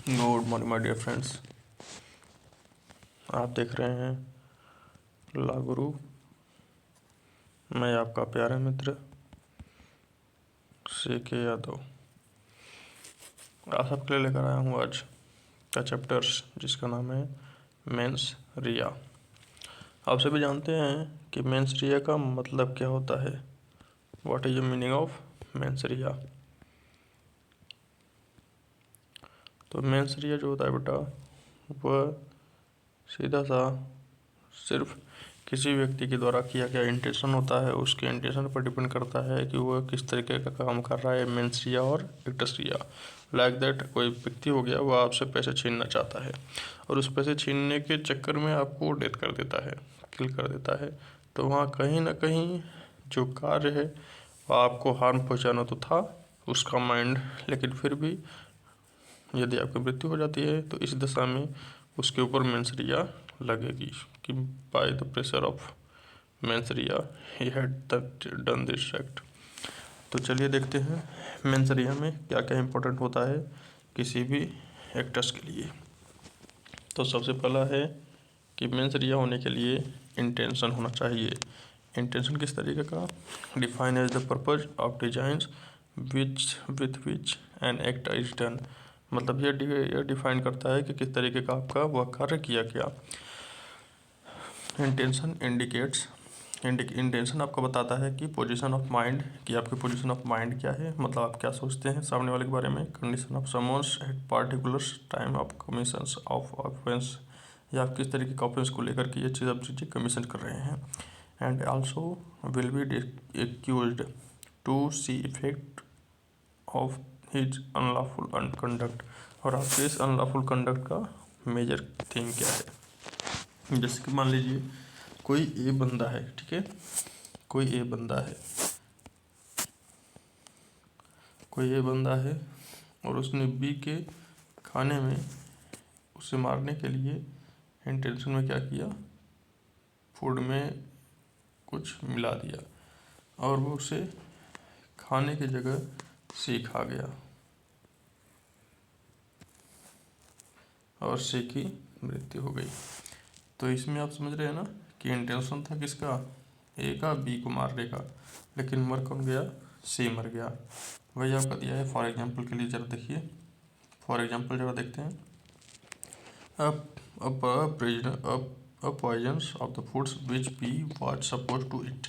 Good morning my dear friends. आप देख रहे हैं ला गुरु। मैं आपका प्यारा मित्र CK यादव। आप सबके लिए लेकर आया हूँ आज का चैप्टर्स जिसका नाम है मेंस रिया। आप सभी जानते हैं कि मेंस रिया का मतलब क्या होता है। What is the meaning of mens रिया। तो मेंस रिया जो होता है बेटा, वह सीधा सा सिर्फ किसी व्यक्ति के द्वारा किया गया इंटेंशन होता है। उसके इंटेंशन पर डिपेंड करता है कि वह किस तरीके का काम कर रहा है। मेंस रिया और एक्टस रिया लाइक दैट, कोई व्यक्ति हो गया, वह आपसे पैसे छीनना चाहता है और उस पैसे छीनने के चक्कर में आपको डेथ कर देता है, किल कर देता है। तो वहाँ कहीं ना कहीं जो कार्य है वह आपको हार्म पहुँचाना तो था उसका माइंड, लेकिन फिर भी यदि आपकी मृत्यु हो जाती है तो इस दशा में उसके ऊपर मेंस रिया लगेगी कि by the pressure of mens Riya he had done this act. तो चलिए देखते हैं मेंस रिया में क्या क्या इम्पोर्टेंट होता है किसी भी एक्टर्स के लिए। तो सबसे पहला है कि मेंस रिया होने के लिए इंटेंशन होना चाहिए। इंटेंशन किस तरीके का? Define as the purpose of designs with which an act is done. मतलब यह डिफाइन करता है कि किस तरीके का आपका वह कार्य किया गया। इंटेंशन इंडिकेट्स, इंटेंशन आपको बताता है कि पोजीशन ऑफ माइंड, कि आपकी पोजीशन ऑफ माइंड क्या है, मतलब आप क्या सोचते हैं सामने वाले के बारे में। Condition of summons eight particular time of commissions of offence, या आप किस तरीके का ऑफेंस को लेकर के ये सब चीज़ें कमीशन कर रहे हैं। And also will be accused to see effect of his unlawful conduct, और आपके इस अनलॉफुल कंडक्ट का मेजर थिंग क्या है। जैसे कि मान लीजिए कोई ए बंदा है, ठीक है, कोई ए बंदा है और उसने बी के खाने में उसे मारने के लिए इंटेंशन में क्या किया, फूड में कुछ मिला दिया और वो उसे खाने की जगह सी खा गया और सी की मृत्यु हो गई। तो इसमें आप समझ रहे हैं ना कि इंटेंशन था किसका, ए का बी को मारने का, लेकिन मर कौन गया, सी मर गया। वही आपका दिया है फॉर एग्जांपल के लिए, जरा देखिए। फॉर एग्जांपल जरा देखते हैं। A poisons of the foods which B was suppose to eat.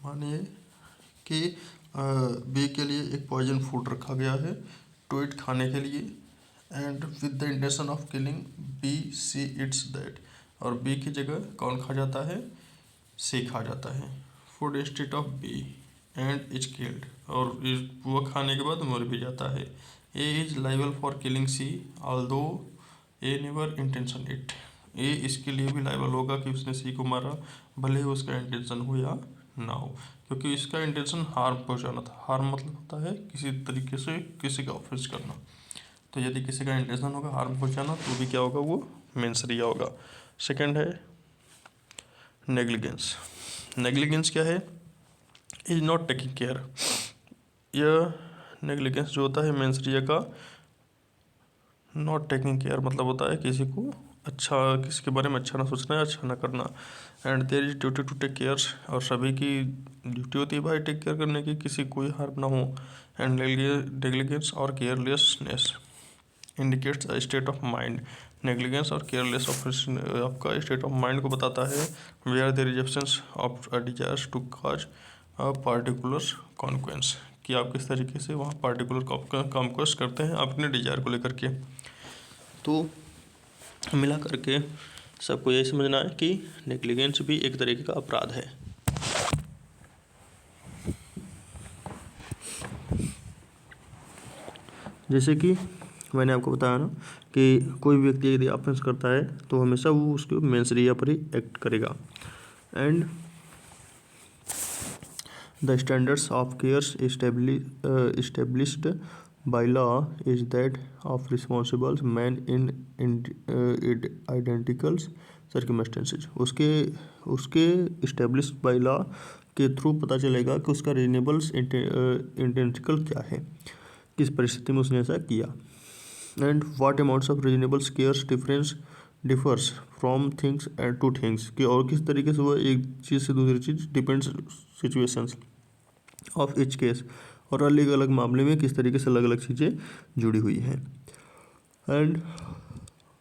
मानिए कि बी के लिए एक पॉइजन फूड रखा गया है टू इट, खाने के लिए, and with the intention of killing B C it's that, और बी की जगह कौन खा जाता है, सी खा जाता है food instead of B and is killed, और वो खाने के बाद मर भी जाता है। A is liable for killing C although A never intention it. A इसके लिए भी लाइबल होगा कि उसने सी को मारा, भले ही उसका इंटेंशन हो या ना हो, क्योंकि इसका इंटेंशन हार्म पहुंचाना था। हार्म मतलब होता है किसी तरीके से किसी का ऑफेंस करना। तो यदि किसी का इंटेंशन होगा हार्म पहुंचाना तो भी क्या होगा, वो मेंस रिया होगा। सेकंड है नेग्लिजेंस। नेग्लिजेंस क्या है, इज नॉट टेकिंग केयर। यह नेग्लिजेंस जो होता है मेंस रिया का, नॉट टेकिंग केयर मतलब होता है किसी को अच्छा, किसी के बारे में अच्छा ना सोचना है, अच्छा ना करना। And there is duty to take care, और सभी की ड्यूटी होती है भाई टेक केयर करने की, किसी कोई हार्म ना हो। एंड नेग्लिजेंस और carelessness indicates a state of mind. Negligence और केयरलेस आपका स्टेट ऑफ माइंड को बताता है where there is absence of desires to cause a particular consequence, कि आप किस तरीके से वहाँ पार्टिकुलर कॉन्क्वेस्ट करते हैं अपने डिजायर को लेकर के। तो मिला करके सबको यही समझना है कि नेग्लिजेंस भी एक तरीके का अपराध है। जैसे कि मैंने आपको बताया ना कि कोई व्यक्ति यदि ऑफेंस करता है तो हमेशा वो उसके मेंस रिया पर ही एक्ट करेगा। And the standards of cares established by law is that of responsible man in identical circumstances। उसके established by law के थ्रू पता चलेगा कि उसका रीजनेबल इंटेंसिकल क्या है, किस परिस्थिति में उसने ऐसा किया। And what amounts of reasonable scares differs from things and to things, कि और किस तरीके से वह एक चीज़ से दूसरी चीज़ depends situations of each case, और अलग अलग मामले में किस तरीके से अलग अलग चीज़ें जुड़ी हुई हैं। And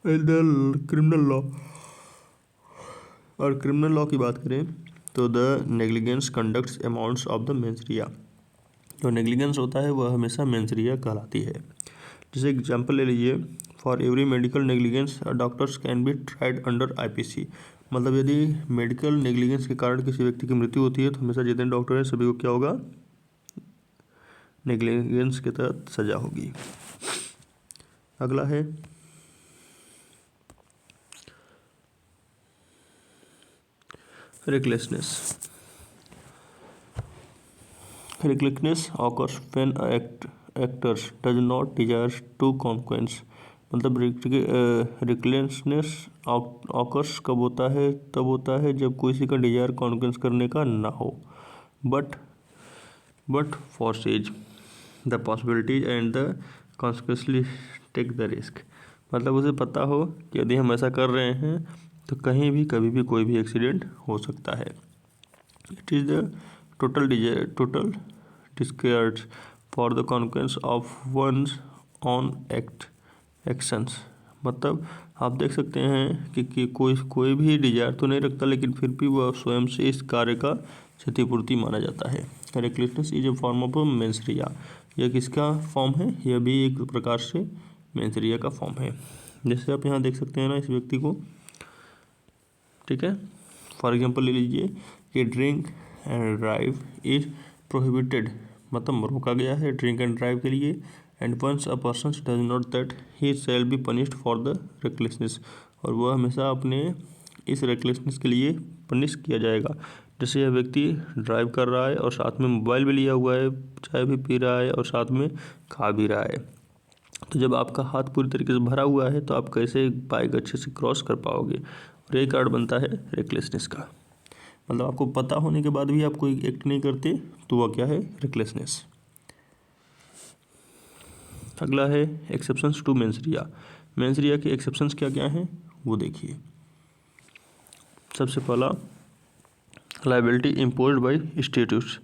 in the criminal law, और क्रिमिनल लॉ की बात करें तो the negligence conducts amounts of the mains रिया, जो नेग्लिजेंस होता है वह हमेशा मेंस रिया कहलाती है। जैसे एग्जांपल ले लीजिए, for every medical negligence doctors can be tried under IPC, मतलब यदि मेडिकल नेग्लिजेंस के कारण किसी व्यक्ति की मृत्यु होती है तो हमेशा जितने डॉक्टर हैं सभी को क्या होगा, नेग्लिजेंस के तहत सजा होगी। अगला है recklessness. Recklessness occurs when actors does not desire to consequence, मतलब recklessness occurs कब होता है, तब होता है जब किसी का डिजायर कॉन्सिक्वेंस करने का ना हो, but foresees the possibilities and the consequently take the risk, मतलब उसे पता हो कि यदि हम ऐसा कर रहे हैं तो कहीं भी कभी भी कोई भी एक्सीडेंट हो सकता है। It is the total discard for the consequence of one's own actions, मतलब आप देख सकते हैं कि कोई भी डिजायर तो नहीं रखता लेकिन फिर भी वह स्वयं से इस कार्य का क्षतिपूर्ति माना जाता है। Recklessness is a form of mens rea, यह किसका फॉर्म है, यह भी एक प्रकार से मेंस रिया का फॉर्म है। जैसे आप यहाँ देख सकते हैं ना इस व्यक्ति को, ठीक है, फॉर एग्जांपल ले लीजिए कि drink and drive is prohibited, मतलब रोका गया है ड्रिंक एंड ड्राइव के लिए, and once a person does not that he shall be punished for the recklessness, और वह हमेशा अपने इस रेक्लेसनेस के लिए पनिश किया जाएगा। जैसे यह व्यक्ति ड्राइव कर रहा है और साथ में मोबाइल भी लिया हुआ है, चाय भी पी रहा है और साथ में खा भी रहा है, तो जब आपका हाथ पूरी तरीके से भरा हुआ है तो आप कैसे बाइक अच्छे से क्रॉस कर पाओगे, और यही कार्ड बनता है रेक्लेसनेस का। मतलब आपको पता होने के बाद भी आप कोई एक्ट नहीं करते तो वह क्या है, रेक्लेसनेस। अगला है exceptions to mens rea. Mens rea के एक्सेप्शंस क्या क्या हैं वो देखिए। सबसे पहला लाइबिलिटी इम्पोज्ड बाय स्टेट्यूट्स,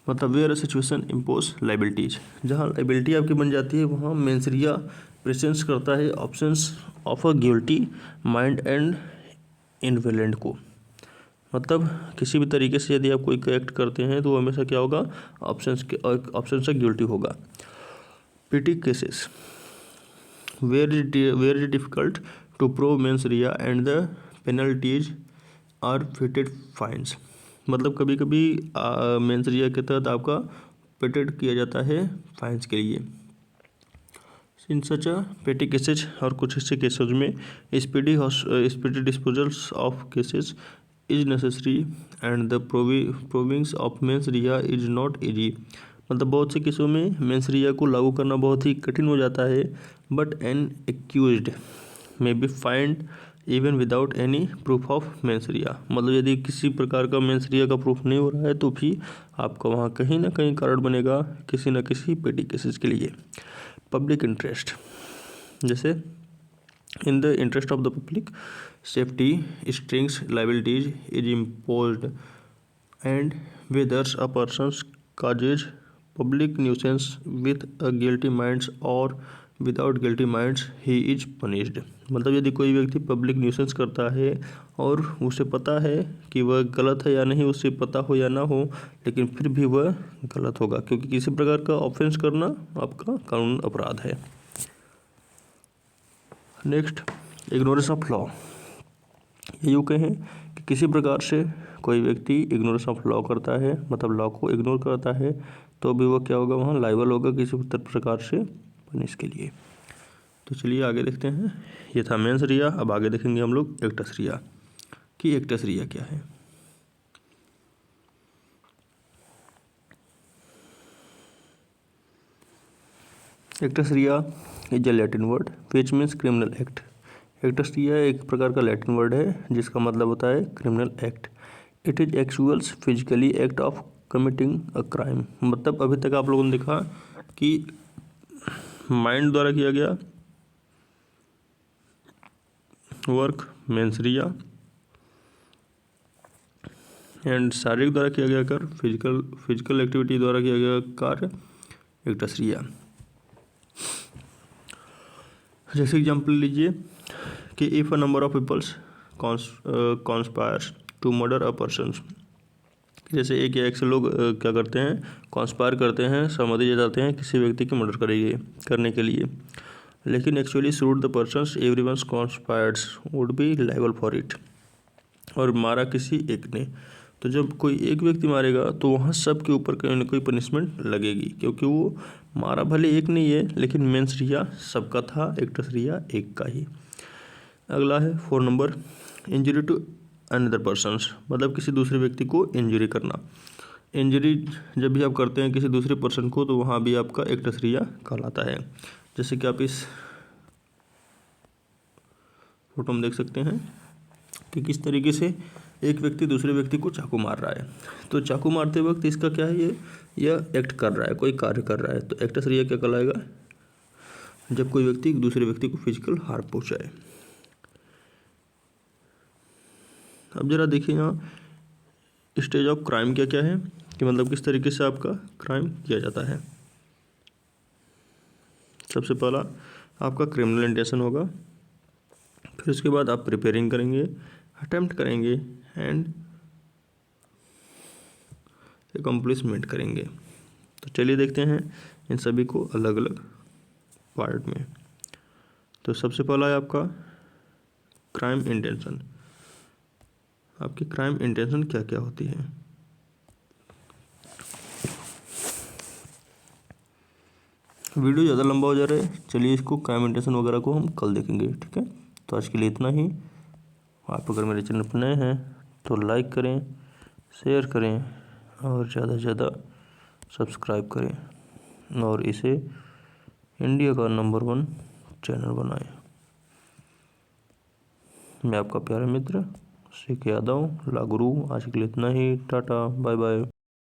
मतलब where a situation impose liabilities, जहाँ लाइबिलिटी आपकी बन जाती है वहाँ मेंस रिया प्रेजेंस करता है options of a guilty mind and इनवेलेंट को, मतलब किसी भी तरीके से यदि आप कोई एक्ट करते हैं तो हमेशा क्या होगा, ऑप्शन से गिल्टी होगा। Petty cases where is difficult to prove mens rea and the penalties are fitted fines, मतलब कभी कभी मेंस रिया के तहत आपका पेटेड किया जाता है फाइन्स के लिए। इन सच पेटी केसेज, और कुछ ऐसे केसेज में speedy disposals of cases is necessary and the provings of mens rea is not easy, मतलब बहुत से केसों में मेंस रिया को लागू करना बहुत ही कठिन हो जाता है, but N accused may be find even without any proof of mens रिया, मतलब यदि किसी प्रकार का मेंस रिया का प्रूफ नहीं हो रहा है तो भी आपका वहाँ कहीं ना कहीं कारण बनेगा किसी न किसी पेटी केसेस के लिए। पब्लिक इंटरेस्ट, जैसे in the interest of the public safety strings liabilities is imposed and वेदर्स a persons causes public nuisance with a guilty minds or without guilty minds he is punished, मतलब यदि कोई व्यक्ति public nuisance करता है और उसे पता है कि वह गलत है या नहीं, उसे पता हो या ना हो, लेकिन फिर भी वह गलत होगा क्योंकि किसी प्रकार का ऑफेंस करना आपका कानून अपराध है। नेक्स्ट इग्नोरेंस ऑफ लॉ, ये यूँ कहें कि किसी प्रकार से कोई व्यक्ति इग्नोरेंस ऑफ लॉ करता है, मतलब लॉ को इग्नोर करता है, तो भी वो क्या होगा, वहाँ लाइबल होगा किसी प्रकार से पनिश के लिए। तो चलिए आगे देखते हैं। ये था मेंस रिया, अब आगे देखेंगे हम लोग एक्टस रिया कि एक्टस रिया क्या है। Actus rea is a Latin word which means criminal act. Actus rea एक प्रकार का लैटिन वर्ड है जिसका मतलब होता है criminal act. It is actuals physically act of committing a crime, मतलब अभी तक आप लोगों ने देखा कि माइंड द्वारा किया गया वर्क मेंसरिया एंड शारीरिक द्वारा किया गया कार्य फिजिकल एक्टिविटी द्वारा किया गया कार्य एक्टसरिया। जैसे एग्जाम्पल लीजिए कि if a number of peoples conspires to murder a person, जैसे एक या एक से लोग क्या करते हैं, कॉन्स्पायर करते हैं, सहमति जताते हैं किसी व्यक्ति की मर्डर करने के लिए, लेकिन actually shoot the persons everyone's conspires would be liable for it, और मारा किसी एक ने, तो जब कोई एक व्यक्ति मारेगा तो वहाँ सब के ऊपर कोई ना कोई पनिशमेंट लगेगी, क्योंकि वो मारा भले एक नहीं है लेकिन मेंस रिया सबका था, एक्टस रिया एक का ही। अगला है 4 number, injury to another persons, मतलब किसी दूसरे व्यक्ति को इंजरी करना। इंजरी जब भी आप करते हैं किसी दूसरे पर्सन को तो वहाँ भी आपका एक्टस रिया कहलाता है। जैसे कि आप इस फोटो में देख सकते हैं कि किस तरीके से एक व्यक्ति दूसरे व्यक्ति को चाकू मार रहा है, तो चाकू मारते वक्त इसका क्या है, यह एक्ट कर रहा है, कोई कार्य कर रहा है, तो एक्टस रिया क्या कहलाएगा, जब कोई व्यक्ति दूसरे व्यक्ति को फिजिकल हार्म पहुँचाए। अब जरा देखिए यहाँ स्टेज ऑफ क्राइम क्या क्या है, कि मतलब किस तरीके से आपका क्राइम किया जाता है। सबसे पहला आपका क्रिमिनल इंटेंशन होगा, फिर उसके बाद आप प्रिपेयरिंग करेंगे, अटेम्प्ट करेंगे एंड एकम्प्लिशमेंट करेंगे। तो चलिए देखते हैं इन सभी को अलग अलग पार्ट में। तो सबसे पहला है आपका क्राइम इंटेंशन। आपकी क्राइम इंटेंशन क्या क्या होती है। वीडियो ज़्यादा लंबा हो जा रहा है, चलिए इसको क्राइम इंटेंशन वगैरह को हम कल देखेंगे, ठीक है। तो आज के लिए इतना ही। आप अगर मेरे चैनल पर नए हैं तो लाइक करें, शेयर करें और ज़्यादा से ज़्यादा सब्सक्राइब करें और इसे इंडिया का नंबर 1 चैनल बनाएं। मैं आपका प्यारा मित्र सी के यादव, ला गुरु। आज के लिए इतना ही, टाटा बाय बाय।